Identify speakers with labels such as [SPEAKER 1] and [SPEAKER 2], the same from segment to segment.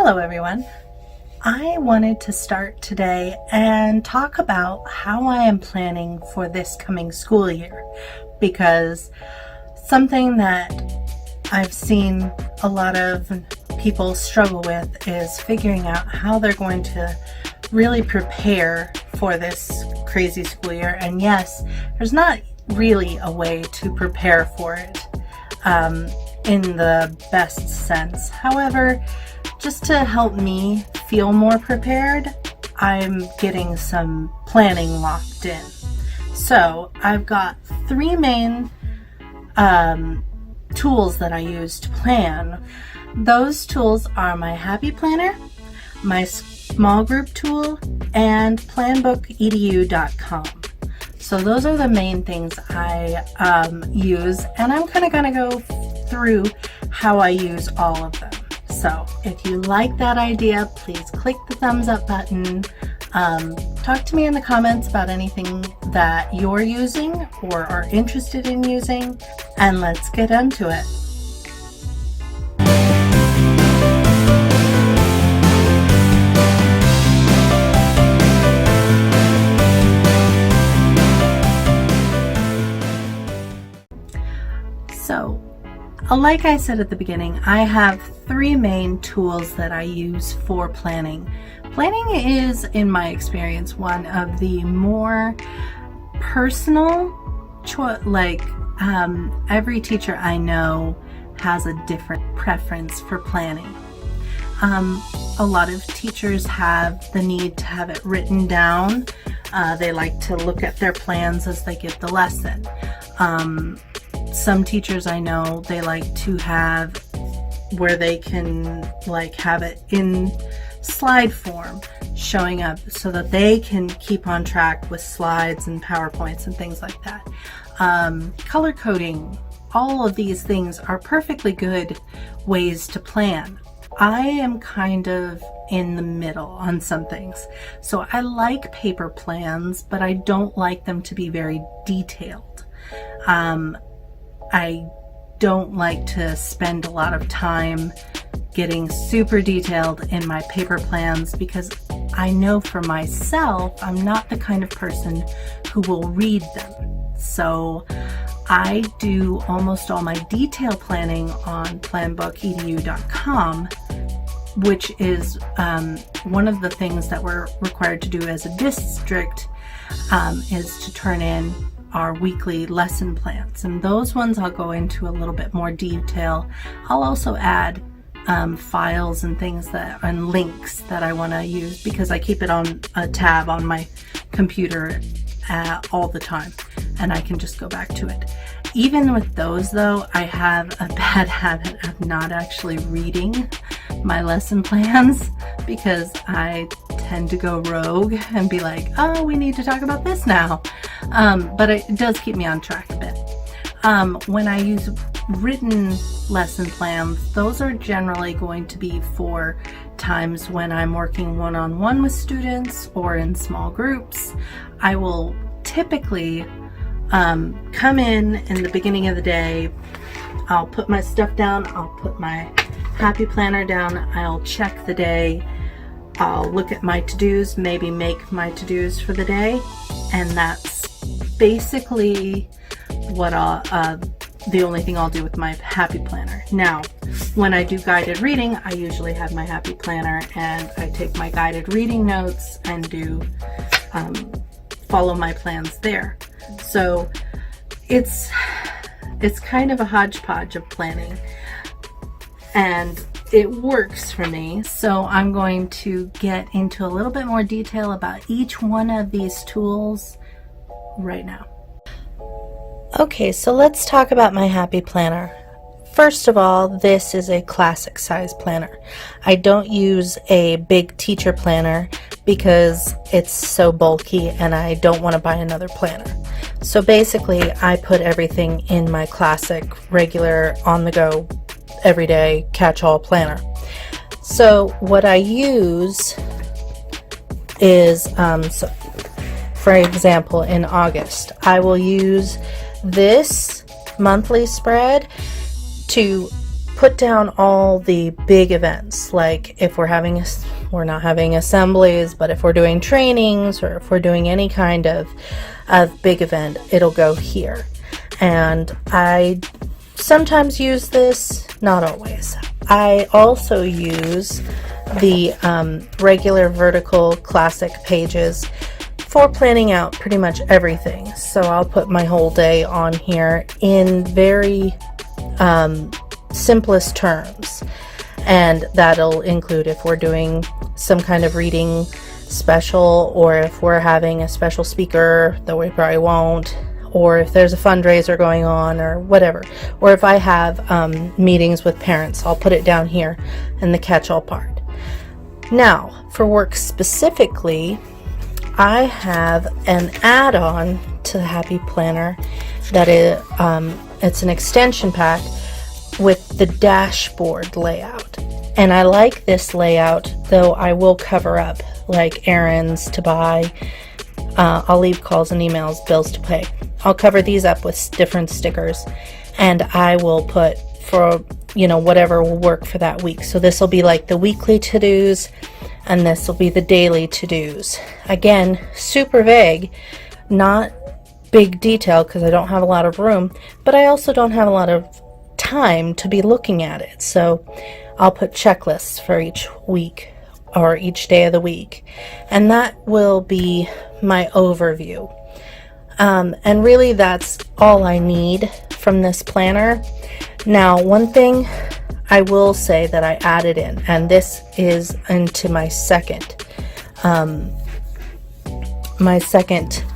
[SPEAKER 1] Hello everyone. I wanted to start today and talk about how I am planning for this coming school year, because something that I've seen a lot of people struggle with is figuring out how they're going to really prepare for this crazy school year. And yes, there's not really a way to prepare for it in the best sense. However, just to help me feel more prepared, I'm getting some planning locked in. So I've got three main tools that I use to plan. Those tools are my Happy Planner, my small group tool, and PlanBook.edu.com. So those are the main things I use, and I'm kind of going to go through how I use all of them. So if you like that idea, please click the thumbs up button. Talk to me in the comments about anything that you're using or are interested in using, and let's get into it. So, like I said at the beginning, I have three main tools that I use for planning. Planning is, in my experience, one of the more personal, every teacher I know has a different preference for planning. A lot of teachers have the need to have it written down. They like to look at their plans as they give the lesson. Some teachers I know, they like to have where they can have it in slide form showing up so that they can keep on track with slides and PowerPoints and things like that. Color coding, all of these things are perfectly good ways to plan. I am kind of in the middle on some things. So I like paper plans, but I don't like them to be very detailed. I don't like to spend a lot of time getting super detailed in my paper plans, because I know for myself I'm not the kind of person who will read them. So I do almost all my detail planning on PlanBook.edu.com, which is one of the things that we're required to do as a district, is to turn in our weekly lesson plans, and those ones I'll go into a little bit more detail. I'll also add files and things and links that I want to use, because I keep it on a tab on my computer all the time, and I can just go back to it. Even with those though, I have a bad habit of not actually reading my lesson plans, because I tend to go rogue and be like, oh, we need to talk about this now. But it does keep me on track a bit. When I use written lesson plans, those are generally going to be for times when I'm working one-on-one with students or in small groups. I will typically come in the beginning of the day. I'll put my stuff down, I'll put my Happy Planner down, I'll check the day, I'll look at my to-dos, maybe make my to-dos for the day, and that's basically what the only thing I'll do with my Happy Planner. Now, when I do guided reading, I usually have my Happy Planner and I take my guided reading notes and do follow my plans there. So it's kind of a hodgepodge of planning, and it works for me. So I'm going to get into a little bit more detail about each one of these tools right now. Okay, so let's talk about my Happy Planner. First of all, this is a classic size planner. I don't use a big teacher planner because it's so bulky and I don't want to buy another planner. So basically, I put everything in my classic, regular, on-the-go, everyday, catch-all planner. So what I use is, for example, in August, I will use this monthly spread to put down all the big events, like if we're not having assemblies, but if we're doing trainings or if we're doing any kind of big event, it'll go here. And I sometimes use this, not always. I also use the regular vertical classic pages for planning out pretty much everything. So I'll put my whole day on here in very simplest terms, and that'll include if we're doing some kind of reading special, or if we're having a special speaker, though we probably won't, or if there's a fundraiser going on or whatever, or if I have meetings with parents, I'll put it down here in the catch-all part. Now for work specifically, I have an add-on to the Happy Planner that is it's an extension pack with the dashboard layout, and I like this layout, though I will cover up like errands to buy, I'll leave calls and emails, bills to pay. I'll cover these up with different stickers, and I will put for whatever will work for that week. So this will be like the weekly to-dos, and this will be the daily to-dos. Again, super vague, not big detail because I don't have a lot of room, but I also don't have a lot of time to be looking at it. So I'll put checklists for each week or each day of the week, and that will be my overview. And really that's all I need from this planner. Now, one thing I will say that I added in, and this is into my second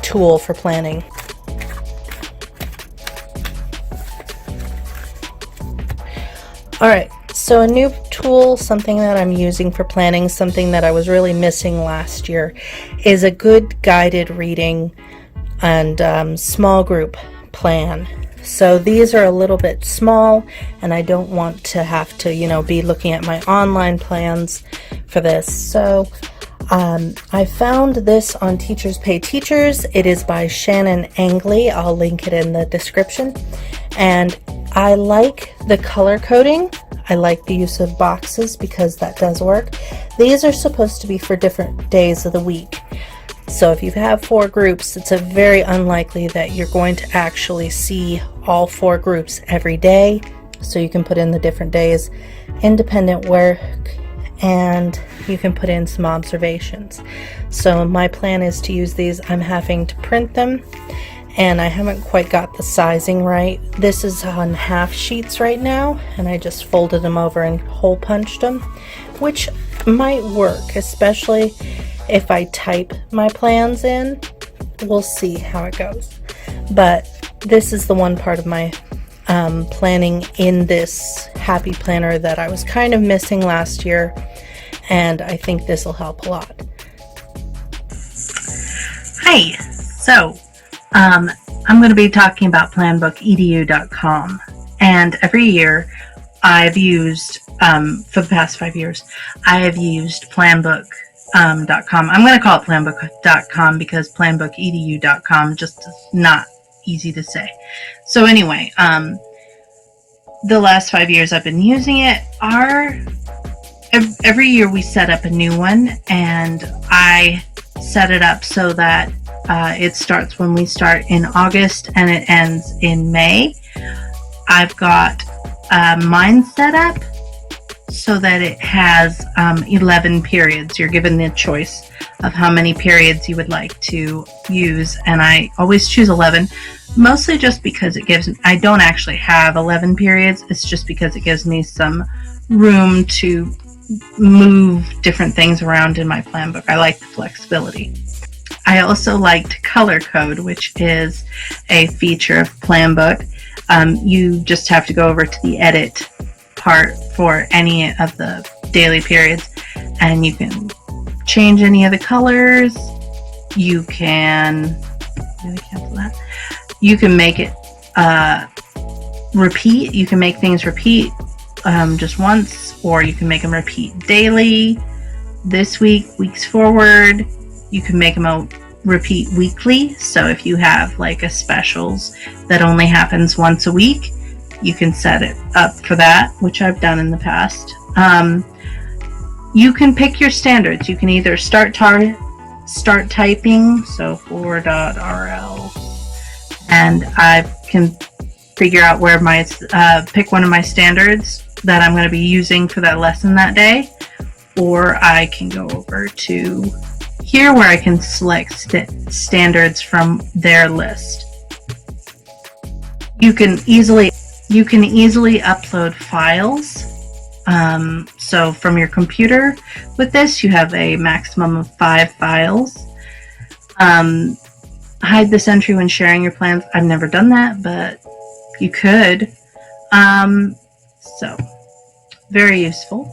[SPEAKER 1] tool for planning. All right, so a new tool, something that I'm using for planning, something that I was really missing last year, is a good guided reading and small group plan. So these are a little bit small, and I don't want to have to, be looking at my online plans for this. So I found this on Teachers Pay Teachers. It is by Shannon Angley. I'll link it in the description. And I like the color coding. I like the use of boxes because that does work. These are supposed to be for different days of the week. So if you have 4 groups, it's very unlikely that you're going to actually see all 4 groups every day. So you can put in the different days, independent work, and you can put in some observations. So my plan is to use these. I'm having to print them, and I haven't quite got the sizing right. This is on half sheets right now, and I just folded them over and hole punched them, which might work, especially if I type my plans in. We'll see how it goes. But this is the one part of my planning in this Happy Planner that I was kind of missing last year, and I think this will help a lot. Hi, so I'm going to be talking about PlanBook.edu.com, and every year I've used, for the past 5 years, I have used PlanBook.com. I'm going to call it PlanBook.com because PlanBook.edu.com just is not easy to say. So anyway, the last 5 years I've been using it. Every year we set up a new one, and I set it up so that it starts when we start in August and it ends in May. I've got mine set up so that it has 11 periods. You're given the choice of how many periods you would like to use, and I always choose 11, mostly just because I don't actually have 11 periods. It's just because it gives me some room to move different things around in my plan book. I like the flexibility. I also like to color code, which is a feature of PlanBook. You just have to go over to the edit part for any of the daily periods, and you can change any of the colors. You can cancel that. You can make it repeat. You can make things repeat just once, or you can make them repeat daily, this week, weeks forward. You can make them repeat weekly. So if you have like a specials that only happens once a week, you can set it up for that, which I've done in the past. You can pick your standards. You can either start typing, so 4.rl, and I can figure out where my pick one of my standards that I'm going to be using for that lesson that day, or I can go over to here where I can select standards from their list. You can easily upload files. So from your computer with this, you have a maximum of 5 files. Hide this entry when sharing your plans. I've never done that, but you could. So very useful.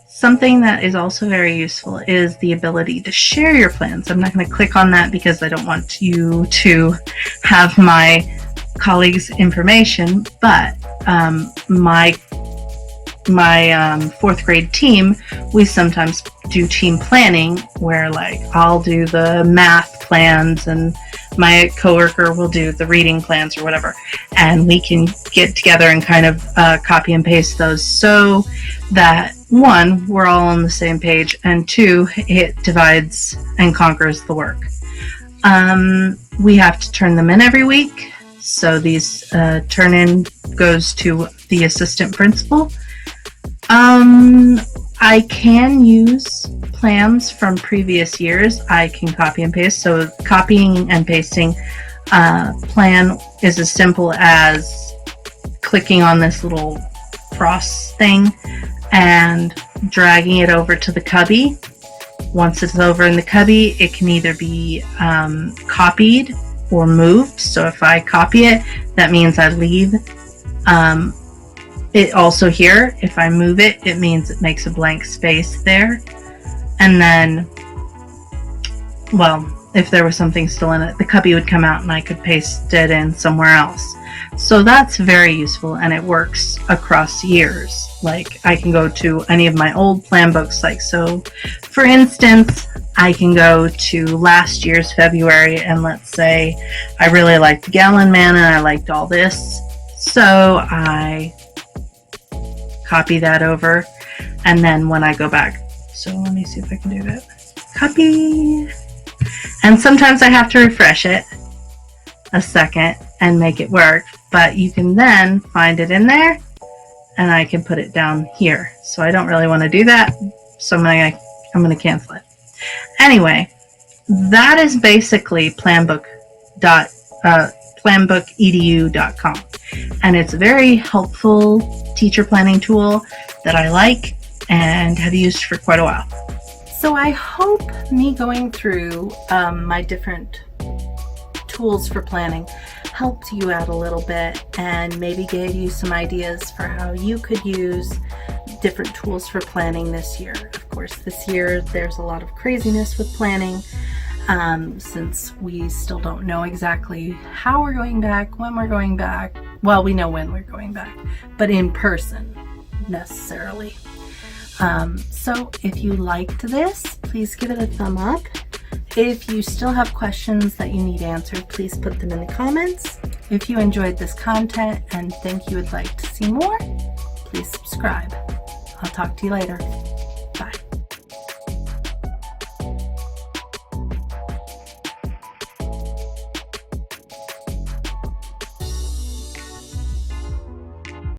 [SPEAKER 1] Something that is also very useful is the ability to share your plans. I'm not going to click on that because I don't want you to have my colleagues' information, but my 4th grade team, we sometimes do team planning where like I'll do the math plans and my coworker will do the reading plans or whatever, and we can get together and kind of copy and paste those so that 1, we're all on the same page, and 2, it divides and conquers the work. We have to turn them in every week, so these turn in goes to the assistant principal. I can use plans from previous years. I can copy and paste. So copying and pasting plan is as simple as clicking on this little cross thing and dragging it over to the cubby. Once it's over in the cubby, it can either be copied or moved. So if I copy it, that means I leave it also here. If I move it, it means it makes a blank space there. And then, well, if there was something still in it, the cubby would come out and I could paste it in somewhere else. So that's very useful, and it works across years. Like I can go to any of my old plan books. Like, so for instance, I can go to last year's February, and let's say I really liked the Gallon Man and I liked all this. So I copy that over, and then when I go back, so let me see if I can do that. Copy. And sometimes I have to refresh it a second and make it work, but you can then find it in there and I can put it down here. So I don't really want to do that, so I'm going to cancel it. Anyway, that is basically planbookedu.com, and it's a very helpful teacher planning tool that I like and have used for quite a while. So I hope me going through my different tools for planning helped you out a little bit and maybe gave you some ideas for how you could use different tools for planning this year. Of course, this year there's a lot of craziness with planning since we still don't know exactly how we're going back, when we're going back. Well, we know when we're going back, but in person necessarily. So if you liked this, please give it a thumb up. If you still have questions that you need answered, please put them in the comments. If you enjoyed this content and think you would like to see more, please subscribe. I'll talk to you later.